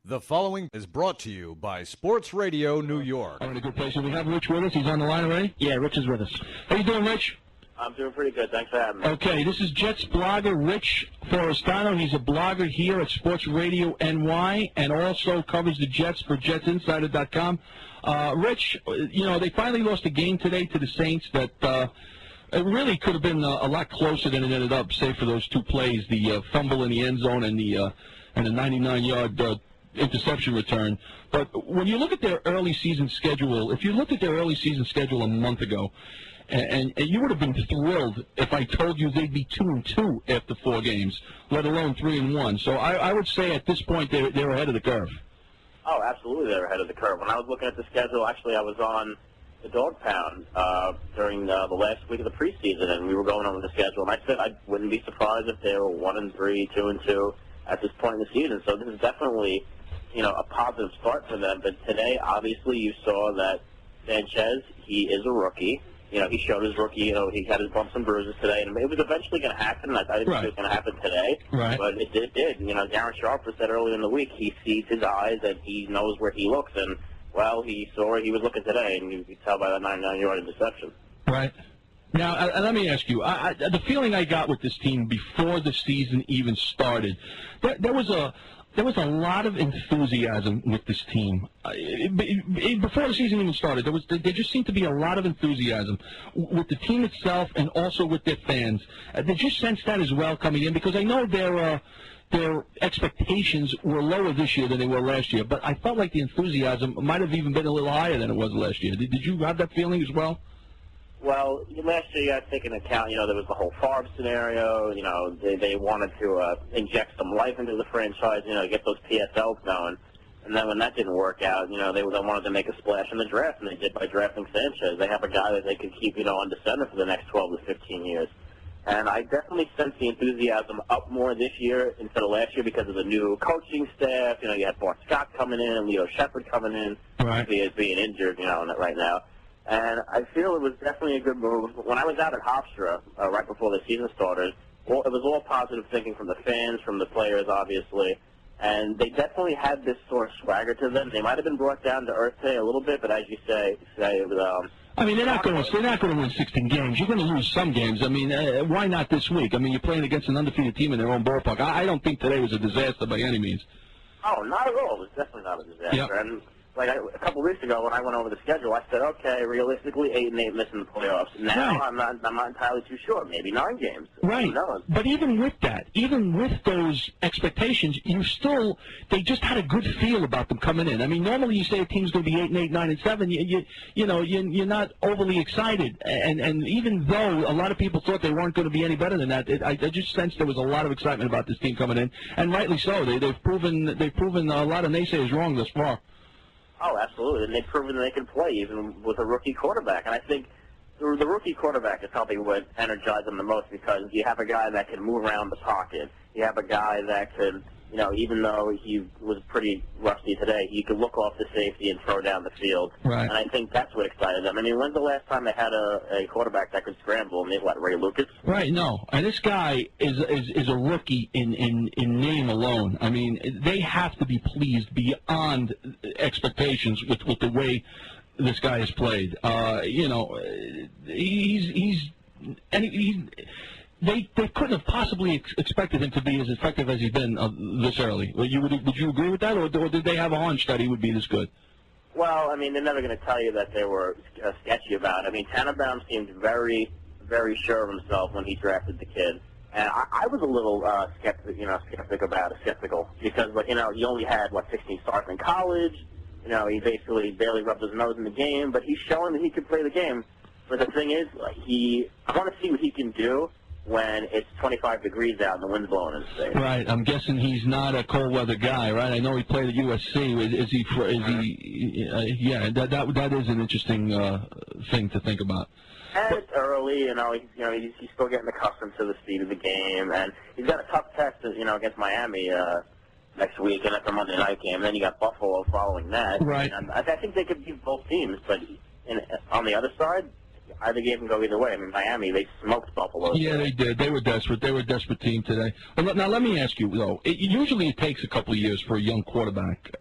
The following is brought to you by Sports Radio New York. We're in a good place. We have Rich with us. He's on the line already? Yeah, Rich is with us. How you doing, Rich? I'm doing pretty good. Thanks for having me. Okay, this is Jets blogger Rich Forestano. He's a blogger here at Sports Radio NY and also covers the Jets for JetsInsider.com. Rich, you know, they finally lost a game today to the Saints that it really could have been a lot closer than it ended up, save for those two plays, the fumble in the end zone and the 99-yard interception return. But when you look at their early season schedule, if you looked at their early season schedule a month ago, and you would have been thrilled if I told you they'd be 2-2 after 4 games, let alone 3-1. So I would say at this point they're ahead of the curve. Oh, absolutely, they're ahead of the curve. When I was looking at the schedule, actually, I was on the dog pound during the last week of the preseason, and we were going over the schedule. And I said I wouldn't be surprised if they were 1-3, 2-2 at this point in the season. So this is definitely, you know, a positive start for them. But today, obviously, you saw that Sanchez, he is a rookie. You know, he showed his rookie, you know, he had his bumps and bruises today, and it was eventually going to happen. I didn't think it was going to happen today, but it did. You know, Darren Sharper said earlier in the week he sees his eyes and he knows where he looks, and, well, he saw where he was looking today, and you could tell by that 99-yard interception. Right. Now, let me ask you, the feeling I got with this team before the season even started, there was a lot of enthusiasm with this team. Before the season even started, there just seemed to be a lot of enthusiasm with the team itself and also with their fans. They just sensed that as well coming in, because I know their expectations were lower this year than they were last year, but I felt like the enthusiasm might have even been a little higher than it was last year. Did you have that feeling as well? Well, last year you got to take into account, you know, there was the whole Favre scenario. You know, they wanted to inject some life into the franchise, you know, get those PSLs going. And then when that didn't work out, you know, they wanted to make a splash in the draft, and they did by drafting Sanchez. They have a guy that they could keep, you know, under center for the next 12 to 15 years. And I definitely sense the enthusiasm up more this year instead of last year because of the new coaching staff. You know, you had Bart Scott coming in, Leo Shepard coming in. Right. He is being injured, you know, right now. And I feel it was definitely a good move. When I was out at Hofstra right before the season started, well, it was all positive thinking from the fans, from the players, obviously. And they definitely had this sort of swagger to them. They might have been brought down to earth today a little bit, but as you say it was. I mean, they're not going to win 16 games. You're going to lose some games. I mean, why not this week? I mean, you're playing against an undefeated team in their own ballpark. I don't think today was a disaster by any means. Oh, not at all. It was definitely not a disaster. Yep. And like a couple of weeks ago when I went over the schedule, I said, okay, realistically, 8-8 missing the playoffs. Now I'm not entirely too sure. Maybe 9 games. Right. Who knows? But even with that, even with those expectations, they just had a good feel about them coming in. I mean, normally you say a team's going to be 8-8, 9-7, you're not overly excited. And even though a lot of people thought they weren't going to be any better than that, I just sensed there was a lot of excitement about this team coming in, and rightly so. They've proven a lot of naysayers wrong thus far. Oh, absolutely. And they've proven they can play even with a rookie quarterback. And I think the rookie quarterback is probably what energized them the most because you have a guy that can move around the pocket. You have a guy that could, you know, even though he was pretty rusty today, he could look off the safety and throw down the field. Right. And I think that's what excited them. I mean, when's the last time they had a quarterback that could scramble? And they let Ray Lucas? Right, no. And this guy is a rookie in name alone. I mean, they have to be pleased beyond expectations with the way this guy has played. You know, They couldn't have possibly expected him to be as effective as he's been this early. Would you agree with that, or did they have a hunch that he would be this good? Well, I mean, they're never going to tell you that they were sketchy about it. I mean, Tannenbaum seemed very, very sure of himself when he drafted the kid. And I was a little skeptical because, like, you know, he only had, 16 starts in college. You know, he basically barely rubbed his nose in the game, but he's showing that he can play the game. But the thing is, I want to see what he can do when it's 25 degrees out and the wind's blowing in his face. Right. I'm guessing he's not a cold weather guy, right? I know he played at USC. Is he? Yeah. That is an interesting thing to think about. And it's early, he's still getting accustomed to the speed of the game, and he's got a tough test, against Miami next week, and that's a Monday night game. And then you got Buffalo following that. Right. And I think they could beat both teams, but on the other side, the game can go either way. I mean, Miami, they smoked Buffalo. Yeah, they did. They were desperate. They were a desperate team today. But now let me ask you, though. Usually it takes a couple of years for a young quarterback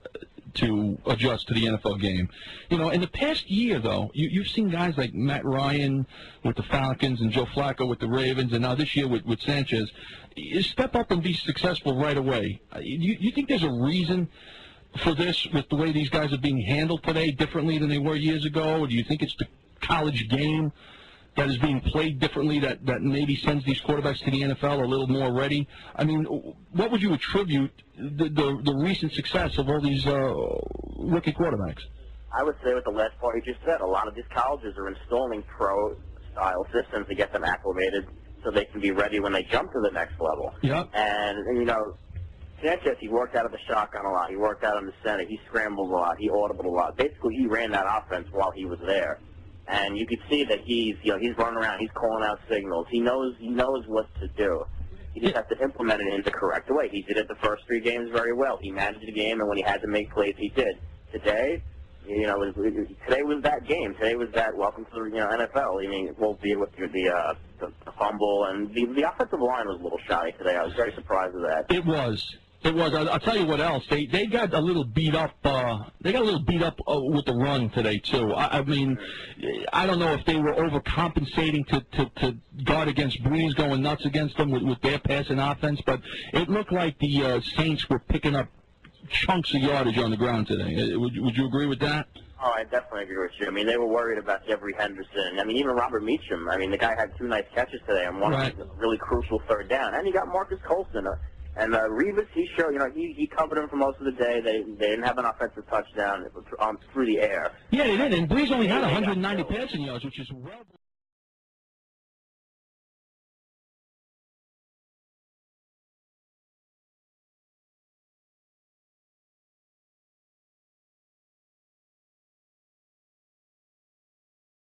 to adjust to the NFL game. You know, in the past year, though, you've seen guys like Matt Ryan with the Falcons and Joe Flacco with the Ravens, and now this year with Sanchez, step up and be successful right away. You think there's a reason for this with the way these guys are being handled today differently than they were years ago? Or do you think it's the college game that is being played differently that maybe sends these quarterbacks to the NFL a little more ready? I mean, what would you attribute the recent success of all these rookie quarterbacks? I would say with the last part you just said, a lot of these colleges are installing pro-style systems to get them acclimated so they can be ready when they jump to the next level. Yep. And, you know, Sanchez, he worked out of the shotgun a lot. He worked out in the center. He scrambled a lot. He audibled a lot. Basically, he ran that offense while he was there. And you could see that he's running around. He's calling out signals. He knows what to do. He just has to implement it in the correct way. He did it the first 3 games very well. He managed the game, and when he had to make plays, he did. Today, today was that game. Today was that welcome to the NFL. I mean, albeit with the fumble, and the offensive line was a little shoddy today. I was very surprised with that. It was. I'll tell you what else. They got a little beat up. They got a little beat up with the run today too. I mean, I don't know if they were overcompensating to guard against Breeze going nuts against them with their passing offense, but it looked like the Saints were picking up chunks of yardage on the ground today. Would you agree with that? Oh, I definitely agree with you. I mean, they were worried about Jeffrey Henderson. I mean, even Robert Meacham. I mean, the guy had 2 nice catches today on one right. really crucial 3rd down, and he got Marcus Colston. And Revis, he showed, he covered him for most of the day. They didn't have an offensive touchdown through the air. Yeah, they did. And Breeze only had 190 passing yards, which is well.